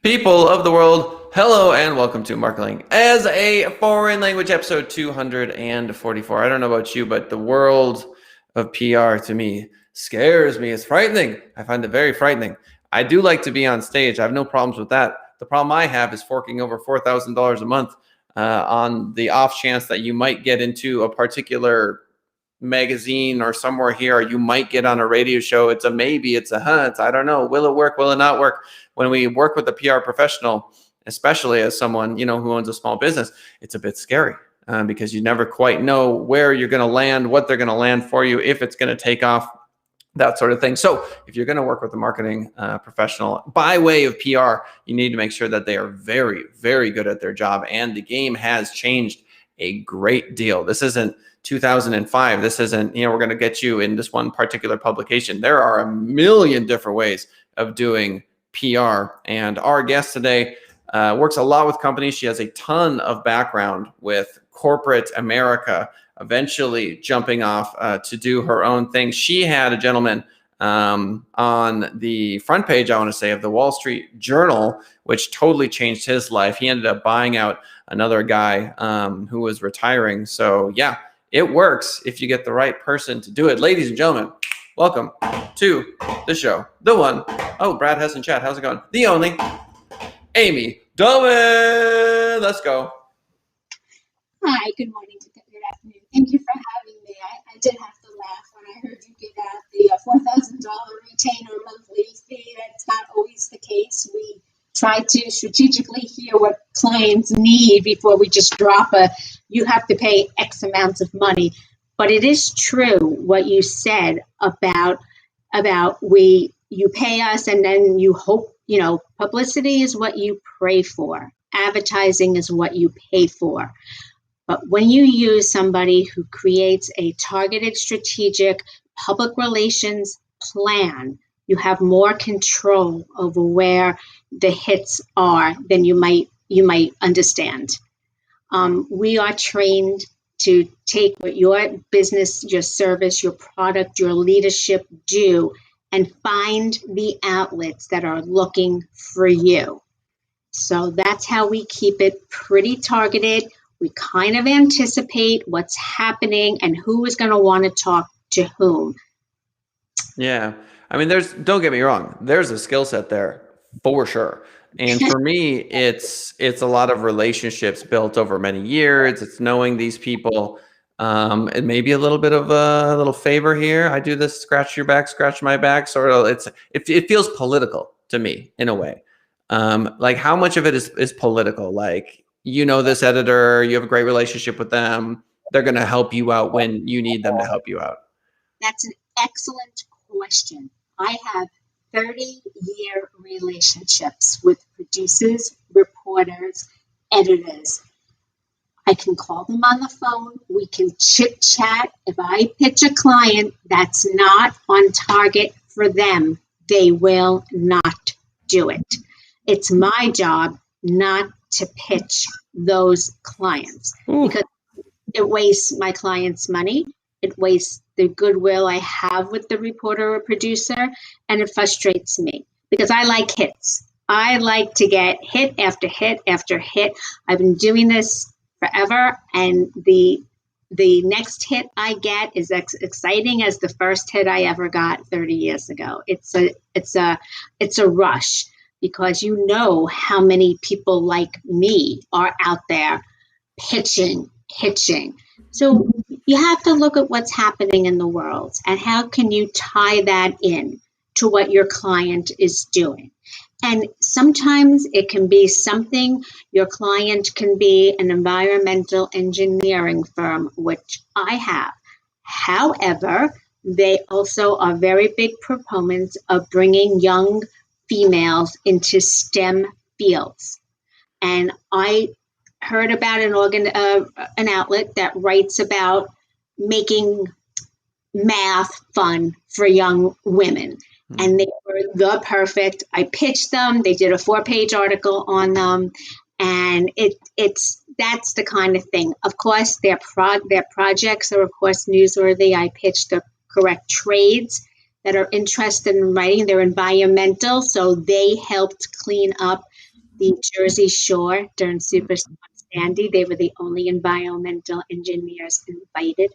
People of the world, hello and welcome to Marketing as a Foreign Language, episode 244. I don't know about you, but the world of PR to me scares me. It's frightening. I find it very frightening. I do like to be on stage. I have no problems with that. The problem I have is forking over $4,000 a month on the off chance that you might get into a particular magazine or somewhere here, or you might get on a radio show. It's a maybe, it's a hunt. I don't know. Will it work? Will it not work? When we work with a PR professional, especially as someone, who owns a small business, it's a bit scary because you never quite know where you're going to land, what they're going to land for you, if it's going to take off, that sort of thing. So if you're going to work with a marketing professional by way of PR, you need to make sure that they are very, very good at their job. And the game has changed a great deal. This isn't 2005. This isn't, we're going to get you in this one particular publication. There are a million different ways of doing PR. And our guest today works a lot with companies. She has a ton of background with corporate America, eventually jumping off to do her own thing. She had a gentleman on the front page, I want to say, of the Wall Street Journal, which totally changed his life. He ended up buying out another guy who was retiring. So yeah, it works if you get the right person to do it. Ladies and gentlemen, welcome to the show. The one. Oh, Brad has in chat. How's it going? The only Amy Delman. Let's go. Hi, good morning, good afternoon. Thank you for having me. I did have to laugh when I heard you give out the $4,000 retainer monthly fee. That's not always the case. We try to strategically hear what clients need before we just drop you have to pay X amounts of money. But it is true what you said about you pay us and then you hope, publicity is what you pray for. Advertising is what you pay for. But when you use somebody who creates a targeted strategic public relations plan, you have more control over where the hits are than you might understand. We are trained to take what your business, your service, your product, your leadership do and find the outlets that are looking for you. So that's how we keep it pretty targeted. We kind of anticipate what's happening and who is going to want to talk to whom. Yeah. I mean, don't get me wrong, there's a skill set there for sure. And for me, it's a lot of relationships built over many years. It's knowing these people. It may be a little bit of a little favor here. I do this, scratch your back, scratch my back. Sort of, it feels political to me in a way. Like how much of it is political? Like, this editor, you have a great relationship with them. They're going to help you out when you need them to help you out. That's an excellent question. I have 30-year relationships with producers, reporters, editors. I can call them on the phone. We can chit chat. If I pitch a client that's not on target for them, they will not do it. It's my job not to pitch those clients because it wastes my client's money. It wastes the goodwill I have with the reporter or producer, and it frustrates me because I like hits. I like to get hit after hit after hit. I've been doing this forever, and the next hit I get is as exciting as the first hit I ever got 30 years ago. It's a rush because you know how many people like me are out there pitching. So you have to look at what's happening in the world and how can you tie that in to what your client is doing. And sometimes it can be something, your client can be an environmental engineering firm, which I have. However, they also are very big proponents of bringing young females into STEM fields. And I heard about an outlet that writes about making math fun for young women. And they were the perfect. I pitched them. They did a 4-page article on them, and that's the kind of thing. Of course, their projects are of course newsworthy. I pitched the correct trades that are interested in writing. They're environmental, so they helped clean up the Jersey Shore during Superstorm Sandy. They were the only environmental engineers invited.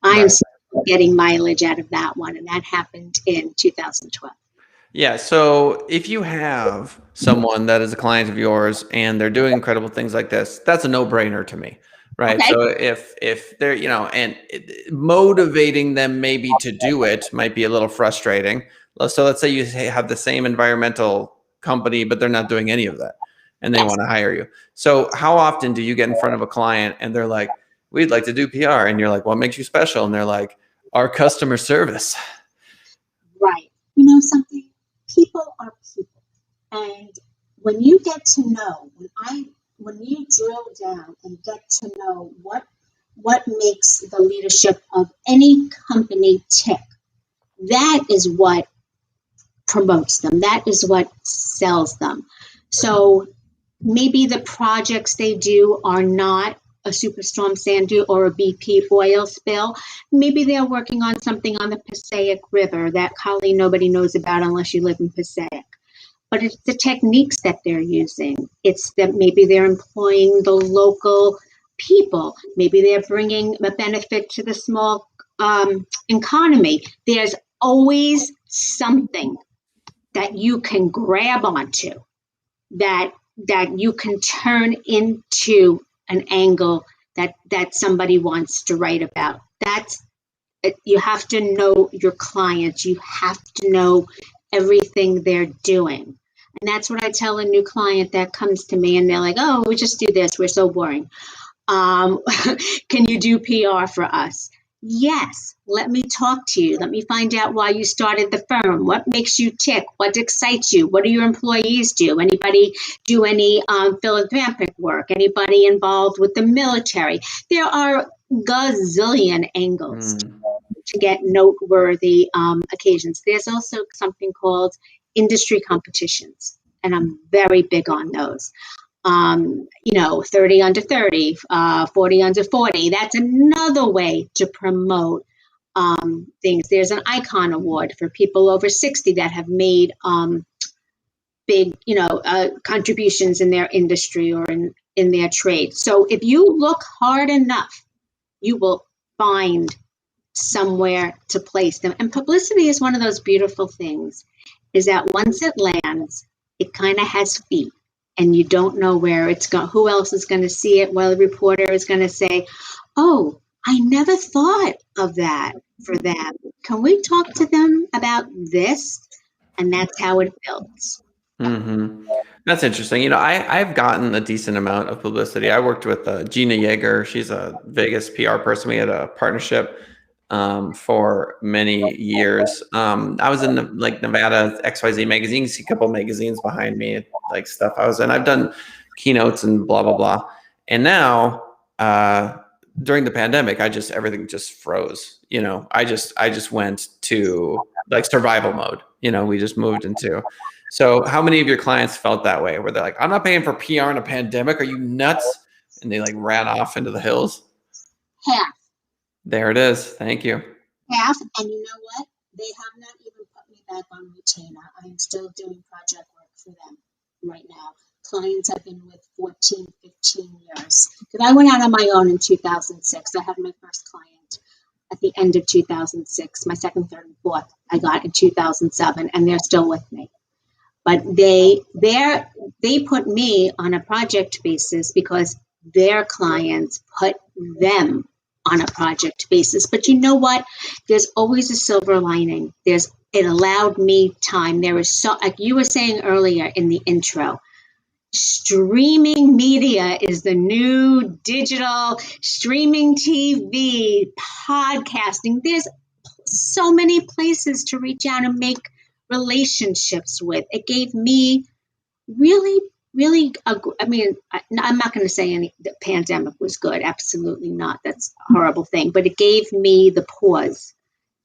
I am Right. still getting mileage out of that one, and that happened in 2012. Yeah. So if you have someone that is a client of yours and they're doing incredible things like this, that's a no-brainer to me. Right. Okay. So if they're, and motivating them maybe to do it might be a little frustrating. So let's say you have the same environmental company, but they're not doing any of that and they Yes. want to hire you. So how often do you get in front of a client and they're like, we'd like to do PR? And you're like, what makes you special? And they're like, our customer service. Right. You know something? People are people. And when you get to know, when you drill down and get to know what makes the leadership of any company tick, that is what promotes them. That is what sells them. So maybe the projects they do are not a Superstorm Sandy or a BP oil spill. Maybe they're working on something on the Passaic River that probably nobody knows about unless you live in Passaic. But it's the techniques that they're using. It's that maybe they're employing the local people. Maybe they're bringing a benefit to the small economy. There's always something that you can grab onto, that you can turn into an angle that somebody wants to write about. That's you have to know your clients. You have to know everything they're doing. And that's what I tell a new client that comes to me and they're like, oh, we just do this. We're so boring. Can you do PR for us? Yes, let me talk to you. Let me find out why you started the firm. What makes you tick? What excites you? What do your employees do? Anybody do any philanthropic work? Anybody involved with the military? There are gazillion angles to get noteworthy occasions. There's also something called industry competitions, and I'm very big on those. 30 under 30, 40 under 40. That's another way to promote things. There's an icon award for people over 60 that have made big, contributions in their industry or in their trade. So if you look hard enough, you will find somewhere to place them. And publicity is one of those beautiful things, is that once it lands, it kind of has feet. And you don't know where it's going, who else is going to see it. Well, the reporter is going to say, oh, I never thought of that for them. Can we talk to them about this? And that's how it builds. Mm-hmm. That's interesting. I've gotten a decent amount of publicity. I worked with Gina Yeager. She's a Vegas PR person. We had a partnership for many years. I was in Nevada XYZ magazine. You see a couple of magazines behind me, like stuff I was in. I've done keynotes and blah, blah, blah. And now during the pandemic, everything just froze. I just went to like survival mode. We just moved into. So how many of your clients felt that way? Where they're like, I'm not paying for PR in a pandemic. Are you nuts? And they like ran off into the hills. Half. There it is. Thank you. Half. And you know what? They have not even put me back on retainer. I'm still doing project work for them right now. Clients I've been with 14, 15 years. Because I went out on my own in 2006. I had my first client at the end of 2006. My second, third, and fourth I got in 2007, and they're still with me. But they put me on a project basis because their clients put them on a project basis. But you know what? There's always a silver lining. It allowed me time. There is like you were saying earlier in the intro, streaming media is the new digital streaming TV, podcasting. There's so many places to reach out and make relationships with. It gave me really, I'm not going to say the pandemic was good. Absolutely not. That's a horrible thing. But it gave me the pause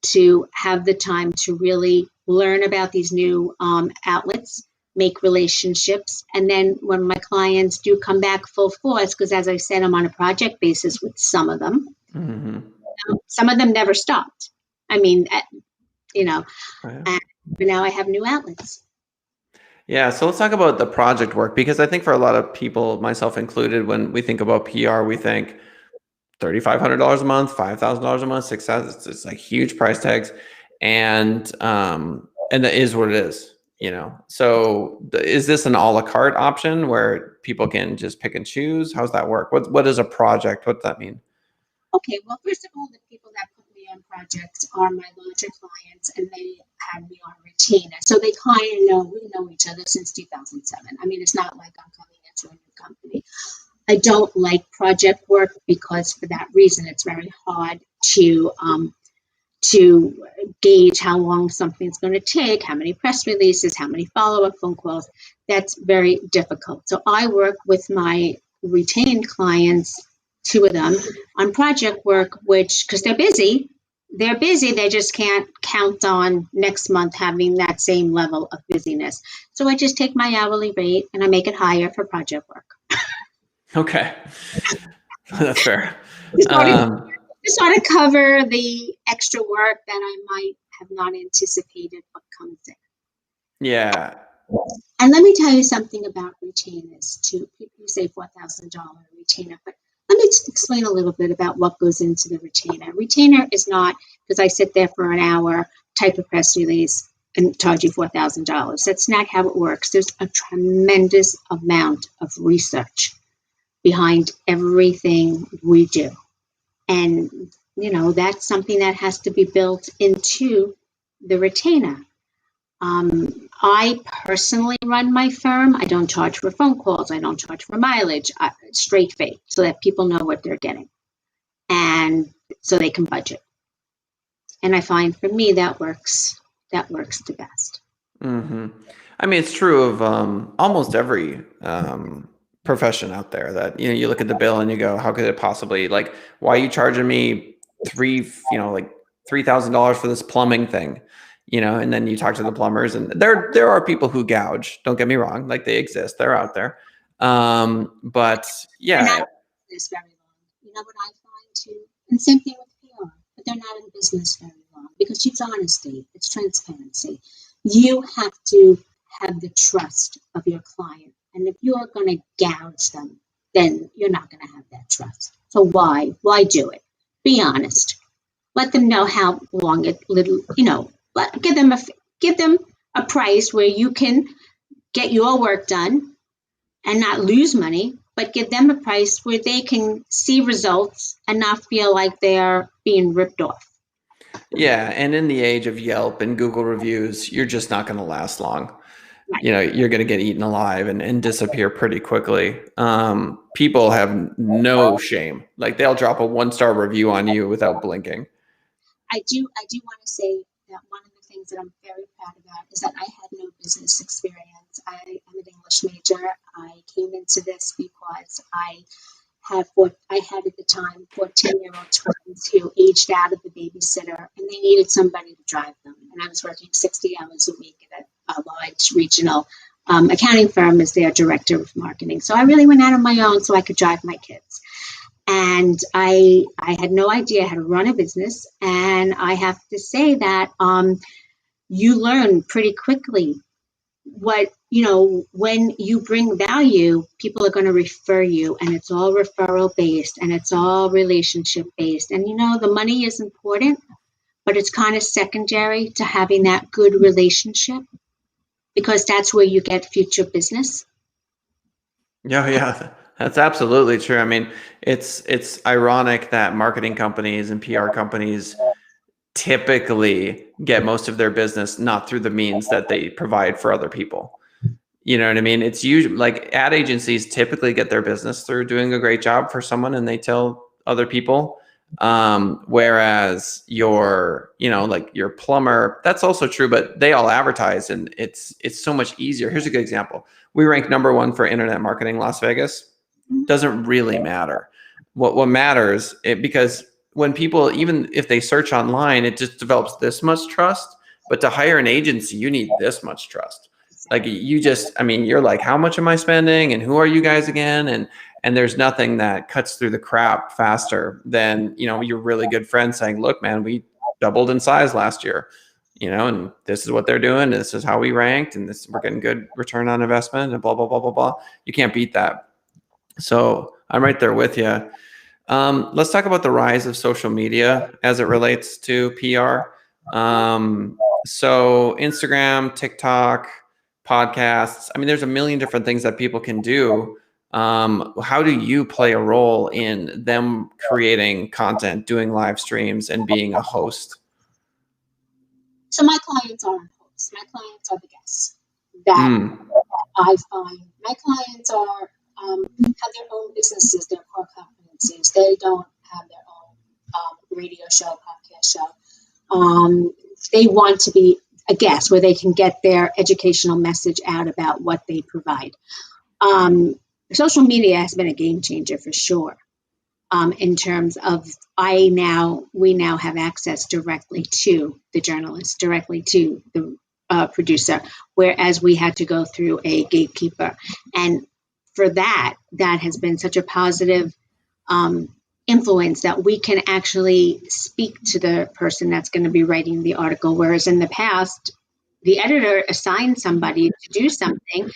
to have the time to really learn about these new outlets, make relationships. And then when my clients do come back full force, because as I said, I'm on a project basis with some of them. Mm-hmm. Some of them never stopped. Right. And now I have new outlets. Yeah, so let's talk about the project work, because I think for a lot of people, myself included, when we think about PR, we think $3,500 a month, $5,000 a month, 6,000. It's like huge price tags, and that is what it is, you know. So is this an a la carte option where people can just pick and choose? How's that work? What is a project? What does that mean? Okay, well, first of all, the people that put me on projects are my larger clients, and they have me on retainer. So they kind of know, we know each other since 2007. I mean, it's not like I'm coming into a new company. I don't like project work because for that reason, it's very hard to gauge how long something's going to take, how many press releases, how many follow-up phone calls. That's very difficult. So I work with my retained clients, two of them, on project work, which, because they're busy, they just can't count on next month having that same level of busyness. So I just take my hourly rate and I make it higher for project work. Okay, that's fair. Just sort of, Um, just sort of cover the extra work that I might have not anticipated but comes in. yeah, And let me tell you something about retainers too. People say $4,000 retainer, but let me just explain a little bit about what goes into the retainer. Retainer is not because I sit there for an hour, type a press release, and charge you $4,000. That's not how it works. There's a tremendous amount of research behind everything we do. And, that's something that has to be built into the retainer. I personally run my firm. I don't charge for phone calls. I don't charge for mileage. Straight fee, so that people know what they're getting, and so they can budget. And I find for me that works. That works the best. hmm I mean, it's true of almost every profession out there, that, you know, you look at the bill and you go, how could it possibly, like, why are you charging me like $3,000 for this plumbing thing? You know, and then you talk to the plumbers, and there are people who gouge. Don't get me wrong, like, they exist, they're out there. But They're yeah, not in business very long. You know what I find too, and same thing with PR. But they're not in business very long because it's honesty, it's transparency. You have to have the trust of your client, and if you're going to gouge them, then you're not going to have that trust. So why do it? Be honest. Let them know how long it little. Give them a price where you can get your work done and not lose money, but give them a price where they can see results and not feel like they're being ripped off. yeah, and in the age of Yelp and Google reviews, you're just not going to last long. Right. You know, you're going to get eaten alive and disappear pretty quickly. People have no shame. Like, they'll drop a 1-star review on you without blinking. I do want to say that one of the things that I'm very proud about is that I had no business experience. I am an English major. I came into this because I had at the time 14-year-old twins who aged out of the babysitter, and they needed somebody to drive them. And I was working 60 hours a week at a large regional accounting firm as their director of marketing. So I really went out on my own so I could drive my kids. And I had no idea how to run a business. And I have to say that you learn pretty quickly when you bring value, people are going to refer you, and it's all referral based and it's all relationship based. And, the money is important, but it's kind of secondary to having that good relationship because that's where you get future business. Yeah, yeah, that's absolutely true. I mean, it's ironic that marketing companies and PR companies typically get most of their business not through the means that they provide for other people. You know what I mean? It's usually like ad agencies typically get their business through doing a great job for someone and they tell other people. Whereas like your plumber, that's also true, but they all advertise, and it's so much easier. Here's a good example. We rank #1 for internet marketing, Las Vegas. Doesn't really matter. What matters, because when people, even if they search online, it just develops this much trust. But to hire an agency, you need this much trust. Like, you're like, how much am I spending, and who are you guys again? And there's nothing that cuts through the crap faster than, your really good friend saying, look, man, we doubled in size last year. and this is what they're doing. This is how we ranked, and we're getting good return on investment, and blah, blah, blah, blah, blah. You can't beat that. So I'm right there with you. Let's talk about the rise of social media as it relates to PR. So Instagram, TikTok, podcasts. I mean, there's a million different things that people can do. How do you play a role in them creating content, doing live streams, and being a host? So my clients aren't hosts. My clients are the guests that I find. My clients are have their own businesses, their core competencies. They don't have their own radio show, podcast show. They want to be a guest where they can get their educational message out about what they provide. Social media has been a game changer for sure. In terms of we now have access directly to the journalist, directly to the producer, whereas we had to go through a gatekeeper. And for that has been such a positive influence that we can actually speak to the person that's going to be writing the article. Whereas in the past, the editor assigned somebody to do something.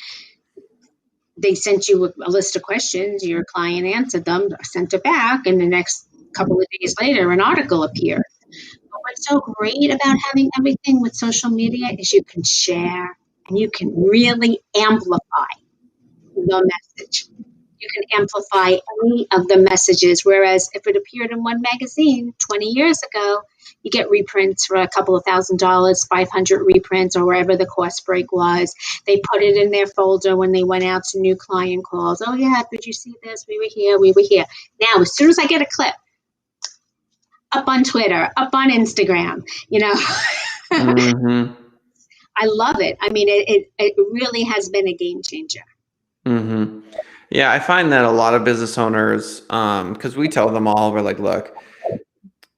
They sent you a list of questions, your client answered them, sent it back, and the next couple of days later, an article appeared. But what's so great about having everything with social media is you can share and you can really amplify the message. You can amplify any of the messages, whereas if it appeared in one magazine 20 years ago, you get reprints for a couple of $1,000s, 500 reprints, or wherever the cost break was. They put it in their folder when they went out to new client calls. Oh, yeah, did you see this? We were here. Now, as soon as I get a clip, up on Twitter, up on Instagram, Mm-hmm. I love it. I mean, it really has been a game changer. Mm-hmm. Yeah, I find that a lot of business owners, because we tell them all, we're like, look,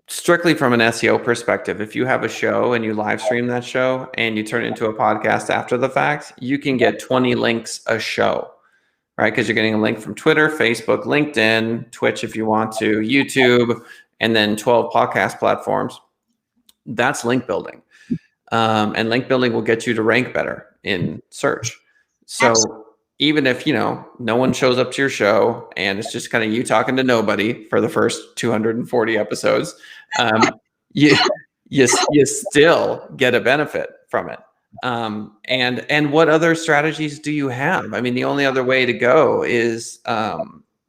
strictly from an SEO perspective, if you have a show and you live stream that show and you turn it into a podcast after the fact, you can get 20 links a show, right? Because you're getting a link from Twitter, Facebook, LinkedIn, Twitch if you want to, YouTube, and then 12 podcast platforms. That's link building. And link building will get you to rank better in search. So Absolutely. even if, no one shows up to your show and it's just kind of you talking to nobody for the first 240 episodes, you still get a benefit from it. And what other strategies do you have? I mean, the only other way to go is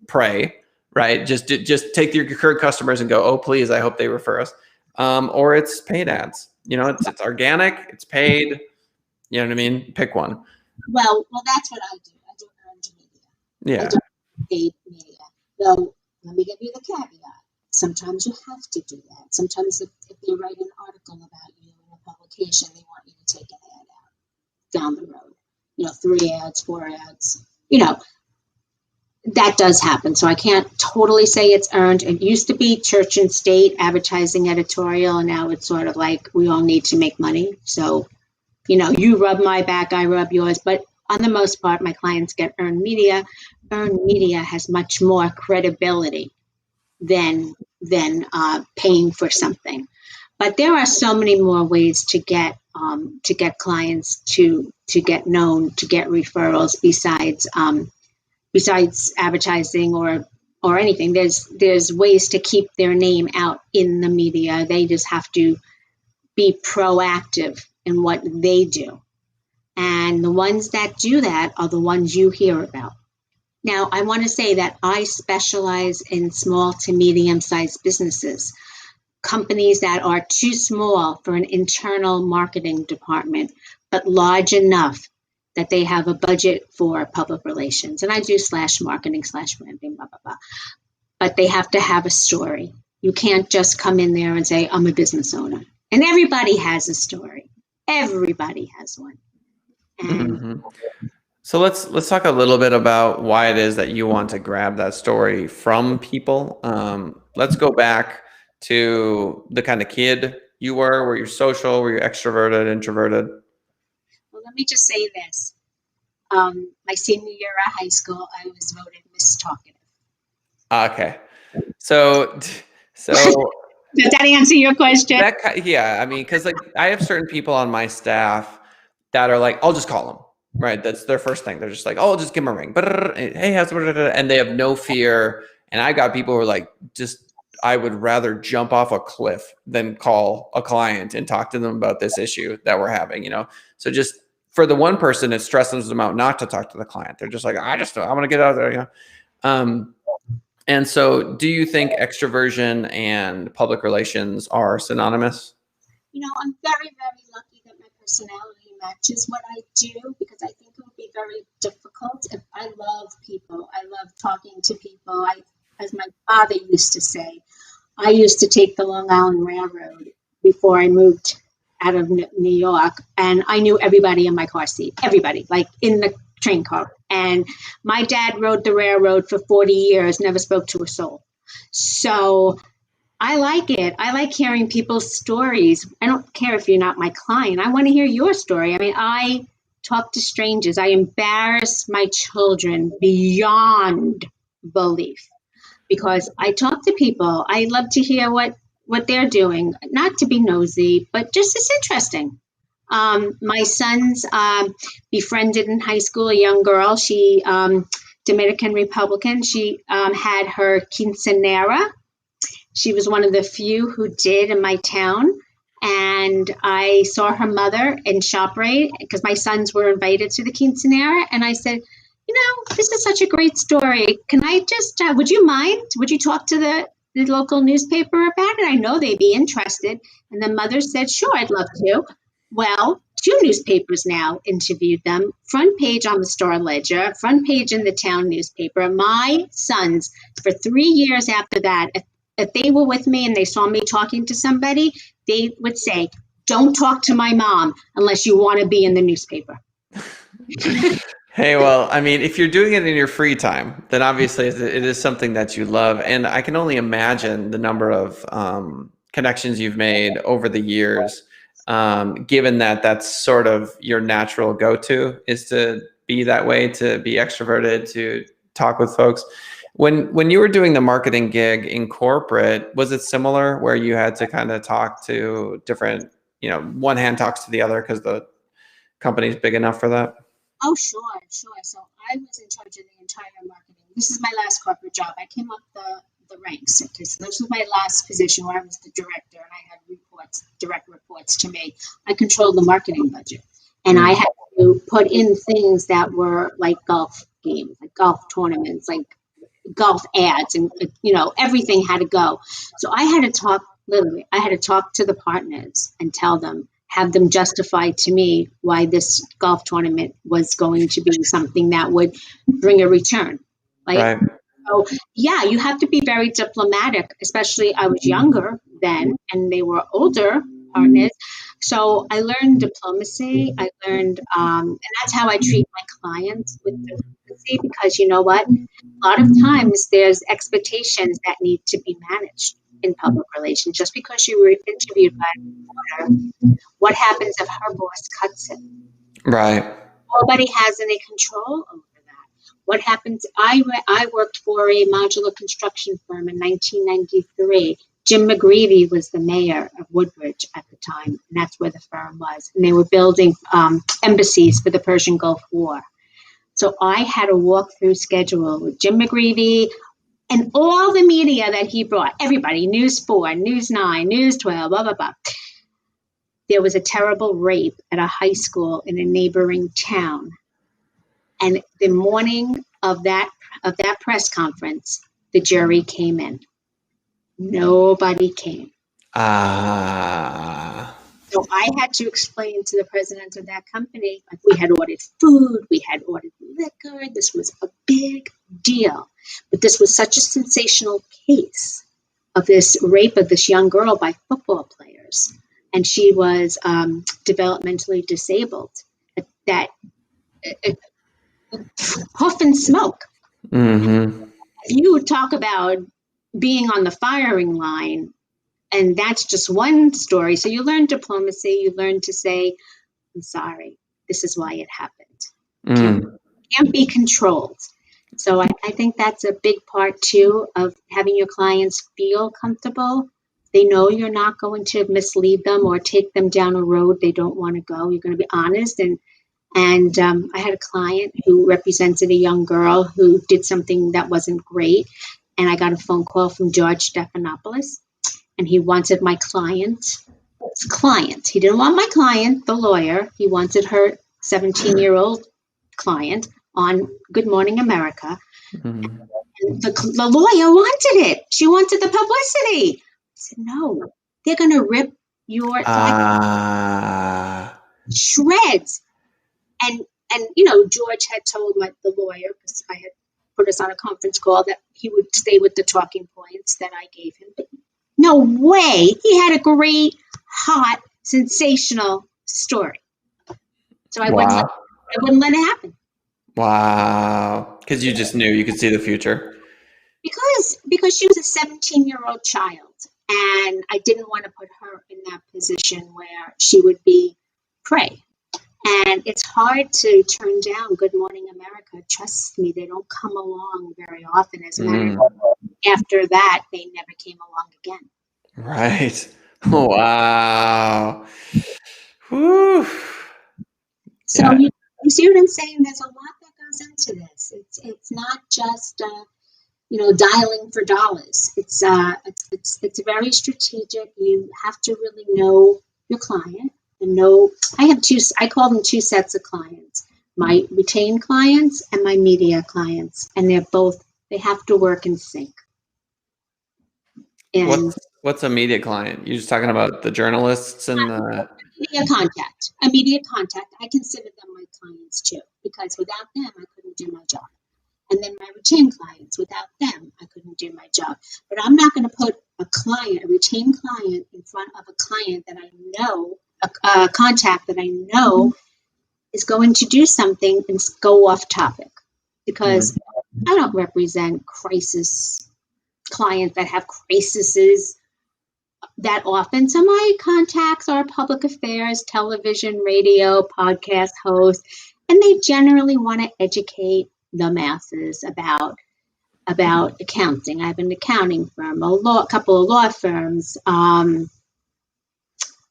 pray, right? Just take your current customers and go, oh, please, I hope they refer us. Or it's paid ads. It's organic, it's paid. You know what I mean? Pick one. Well, that's what I do. I do earned media. Yeah. I do paid media. So let me give you the caveat. Sometimes you have to do that. Sometimes if they write an article about you in a publication, they want you to take an ad out down the road. 3 ads, 4 ads. That does happen. So I can't totally say it's earned. It used to be church and state advertising editorial, and now it's sort of like we all need to make money. So, you rub my back, I rub yours. But on the most part, my clients get earned media. Earned media has much more credibility than paying for something. But there are so many more ways to get clients to get known, to get referrals besides advertising or anything. There's ways to keep their name out in the media. They just have to be proactive in what they do. And the ones that do that are the ones you hear about. Now, I want to say that I specialize in small to medium-sized businesses, companies that are too small for an internal marketing department, but large enough that they have a budget for public relations. And I do /marketing /branding, blah, blah, blah. But they have to have a story. You can't just come in there and say, I'm a business owner. And everybody has a story. Everybody has one. And So let's talk a little bit about why it is that you want to grab that story from people. Let's go back to the kind of kid you were. Were you social? Were you extroverted, introverted? Well, let me just say this. My senior year of high school, I was voted Miss Talkative. Okay. So Does that answer your question? Yeah, I mean, because like I have certain people on my staff that are like, I'll just call them. Right, that's their first thing. They're just like, oh, I'll just give them a ring. Hey, and they have no fear. And I got people who are like, just I would rather jump off a cliff than call a client and talk to them about this issue that we're having. So just for the one person, it stresses them out not to talk to the client. They're just like, I want to get out of there. And so, do you think extroversion and public relations are synonymous? I'm very, very lucky that my personality matches what I do, because I think it would be very difficult if I love people. I love talking to people. As my father used to say, I used to take the Long Island Railroad before I moved out of New York, and I knew everybody in my car seat, everybody, like in the train car. And my dad rode the railroad for 40 years, never spoke to a soul. So I like it. I like hearing people's stories. I don't care if you're not my client. I want to hear your story. I mean, I talk to strangers. I embarrass my children beyond belief because I talk to people. I love to hear what they're doing, not to be nosy, but just it's interesting. My son's befriended in high school a young girl. She Dominican Republican. She had her quinceanera. She was one of the few who did in my town. And I saw her mother in ShopRite because my sons were invited to the quinceanera. And I said, this is such a great story. Can I just, would you mind? Would you talk to the local newspaper about it? I know they'd be interested. And the mother said, sure, I'd love to. Well, 2 newspapers now interviewed them. Front page on the Star Ledger, front page in the town newspaper. My sons, for 3 years after that, if they were with me and they saw me talking to somebody, they would say, don't talk to my mom unless you want to be in the newspaper. Hey, well, I mean, if you're doing it in your free time, then obviously it is something that you love. And I can only imagine the number of connections you've made over the years, given that that's sort of your natural go-to is to be that way, to be extroverted, to talk with folks. When you were doing the marketing gig in corporate, was it similar where you had to kind of talk to different, one hand talks to the other because the company's big enough for that? Oh, sure. So I was in charge of the entire marketing. This is my last corporate job. I came up the ranks. Okay, so this was my last position where I was the director and I had direct reports to me. I controlled the marketing budget, and I had to put in things that were like golf games, like golf tournaments, like golf ads, and everything had to go. So I had to talk to the partners and have them justify to me why this golf tournament was going to be something that would bring a return. Right. So yeah, you have to be very diplomatic, especially I was younger then and they were older partners. So I learned diplomacy. I learned, and that's how I treat my clients, with diplomacy, because you know what? A lot of times there's expectations that need to be managed in public relations. Just because you were interviewed by a reporter, what happens if her boss cuts it? Right. Nobody has any control over that. What happens? I worked for a modular construction firm in 1993. Jim McGreevy was the mayor of Woodbridge at the time, and that's where the firm was. And they were building embassies for the Persian Gulf War. So I had a walkthrough schedule with Jim McGreevy and all the media that he brought. Everybody, News 4, News 9, News 12, blah, blah, blah. There was a terrible rape at a high school in a neighboring town. And the morning of that press conference, the jury came in. Nobody came. So I had to explain to the president of that company, like, we had ordered food, we had ordered liquor. This was a big deal. But this was such a sensational case of this rape of this young girl by football players. And she was developmentally disabled. That puff and smoke. Mm-hmm. You talk about being on the firing line, and that's just one story. So you learn diplomacy. You learn to say, I'm sorry, this is why it happened. Can't be controlled. So I think that's a big part, too, of having your clients feel comfortable. They know you're not going to mislead them or take them down a road they don't want to go. You're going to be honest. And I had a client who represented a young girl who did something that wasn't great. And I got a phone call from George Stephanopoulos, and he wanted my client's client. He didn't want my client, the lawyer. He wanted her 17-year-old client on Good Morning America. Mm-hmm. And the lawyer wanted it. She wanted the publicity. I said, no, they're going to rip your shreds. And George had told the lawyer, because I had put us on a conference call, that he would stay with the talking points that I gave him. But no way. He had a great, hot, sensational story. So I wouldn't let it happen. Wow. Because you just knew you could see the future. Because she was a 17-year-old child, and I didn't want to put her in that position where she would be prey. And it's hard to turn down Good Morning America. Trust me, they don't come along very often. As a matter of fact, after that, they never came along again. Right. Wow. Whew. So you see what I'm saying? There's a lot that goes into this. It's not just dialing for dollars. It's very strategic. You have to really know your client and know. I call them two sets of clients: my retained clients and my media clients, and they have to work in sync. And what's a media client? You're just talking about the journalists and the immediate contact. I consider them my clients too, because without them, I couldn't do my job. And then my retained clients, without them, I couldn't do my job. But I'm not going to put a retained client in front of a client that I know, a contact that I know is going to do something and go off topic, because I don't represent crisis clients that have crises that often. So my contacts are public affairs, television, radio, podcast hosts, and they generally want to educate the masses about accounting. I have an accounting firm, a couple of law firms,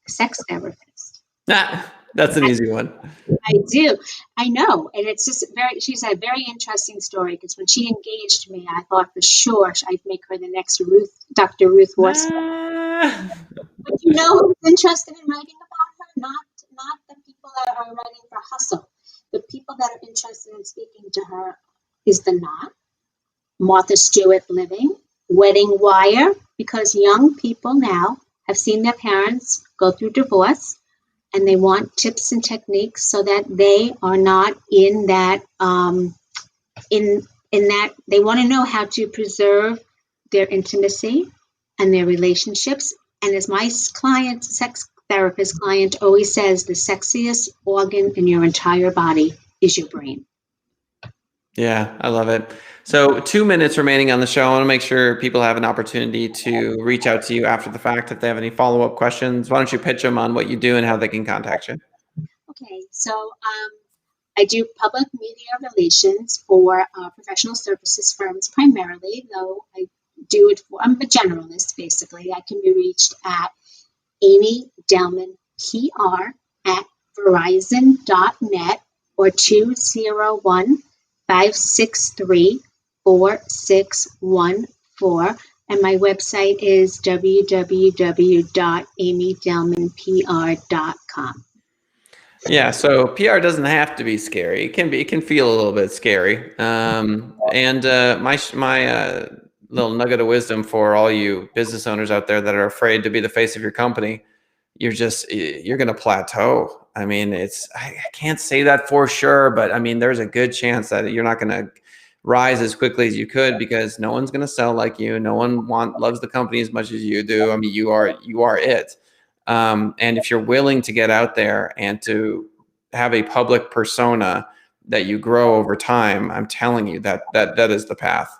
sex therapist. That's an easy one. I do. I know. And it's just she's a very interesting story, because when she engaged me, I thought for sure I'd make her the next Dr. Ruth Worsman. But who's interested in writing about her? Not the people that are writing for hustle. The people that are interested in speaking to her is The Knot, Martha Stewart Living, Wedding Wire, because young people now have seen their parents go through divorce, and they want tips and techniques so that they are not in that, in that they want to know how to preserve their intimacy and their relationships. And as my client, sex therapist client, always says, the sexiest organ in your entire body is your brain. Yeah, I love it. So 2 minutes remaining on the show. I want to make sure people have an opportunity to reach out to you after the fact if they have any follow-up questions. Why don't you pitch them on what you do and how they can contact you? Okay, so I do public media relations for professional services firms primarily, though I do it I'm a generalist, basically. I can be reached at Amy Delman PR at Verizon.net or 201-563-4614. And my website is www.amydelmanpr.com. Yeah, so PR doesn't have to be scary. It can feel a little bit scary. My little nugget of wisdom for all you business owners out there that are afraid to be the face of your company, you're going to plateau. I mean, I can't say that for sure, but I mean, there's a good chance that you're not going to rise as quickly as you could, because no one's going to sell like you. No one loves the company as much as you do. I mean, you are it. And if you're willing to get out there and to have a public persona that you grow over time, I'm telling you that is the path.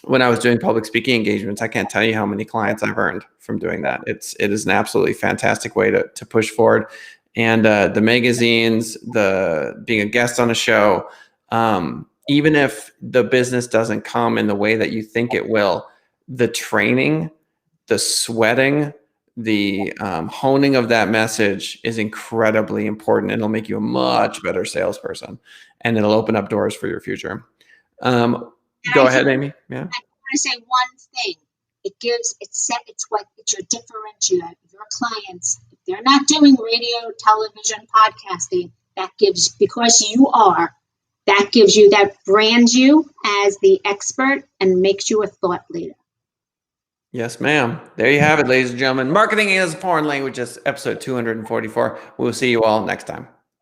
When I was doing public speaking engagements, I can't tell you how many clients I've earned from doing that. It is an absolutely fantastic way to push forward. And the magazines, being a guest on a show, even if the business doesn't come in the way that you think it will, the training the sweating, the honing of that message is incredibly important. It'll make you a much better salesperson, and it'll open up doors for your future. Go ahead, Amy. Yeah. I want to say one thing. It's your differentiator. Your clients, if they're not doing radio, television, podcasting, that gives you, that brands you as the expert and makes you a thought leader. Yes, ma'am. There you have it, ladies and gentlemen. Marketing as Foreign Languages, episode 244. We'll see you all next time.